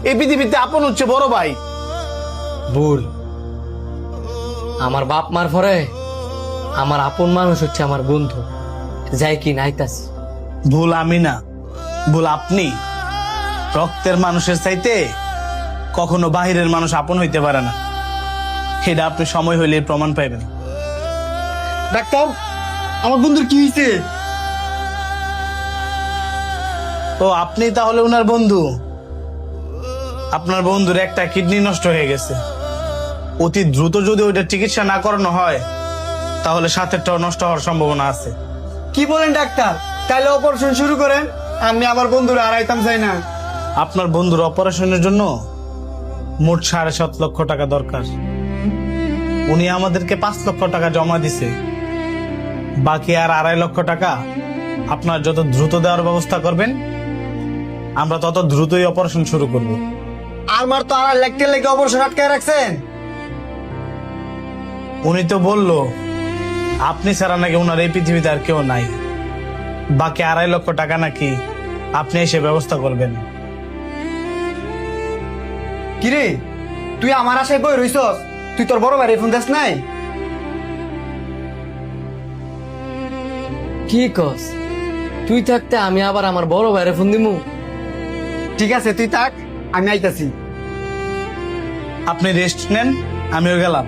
এই পৃথিবীতে আপন হচ্ছে বড় ভাই। ভুল। আমার বাপ মার পরে আমার আপন মানুষ হচ্ছে আমার বন্ধু। যাই কি নাইতাছি। ভুল আমি না, ভুল আপনি। রক্তের মানুষের চাইতে কখনো বাহিরের মানুষ আপন হইতে পারে না, এটা আপনি সময় হইলে প্রমাণ পাইবেন। ডাক্তার, আমার বন্ধুর কি হয়েছে? ও আপনি তাহলে উনার বন্ধু? আপনার বন্ধুর একটা কিডনি নষ্ট হয়ে গেছে। অতি দ্রুত যদি ওইটা চিকিৎসা না করানো হয় তাহলে সাথেরটাও নষ্ট হওয়ার সম্ভাবনা আছে। কি বলেন ডাক্তার? তাহলে অপারেশন শুরু করেন, আমি আমার বন্ধুরা হারাইতাম চাই না। আপনার বন্ধুর অপারেশনের জন্য মোট 7.5 লক্ষ টাকা দরকার। উনি আমাদেরকে 5 লক্ষ টাকা জমা দিছে, বাকি আর 2.5 লক্ষ টাকা আপনার যত দ্রুত দেওয়ার ব্যবস্থা করবেন আমরা তত দ্রুতই অপারেশন শুরু করব। আমার তো আর লেখতে লেগে অপারেশন আটকায় রাখছেন। উনি তো বলল আপনি ছাড়া নাকি ওনার এই পৃথিবীতে আর কেউ নাই। বাকি 2.5 লক্ষ টাকা নাকি আপনি এসে ব্যবস্থা করবেন। কিরে, তুই আমার আশায় বই রইছস? তুই তোর বড় ভাইয়ের ফোন দিস নাই? কি কস? তুই থাকতে আমি আবার আমার বড় ভাইরে ফোন দিমু? ঠিক আছে, তুই থাক, আমি আইতাছি। আপনি রেস্ট নেন, আমিও গেলাম।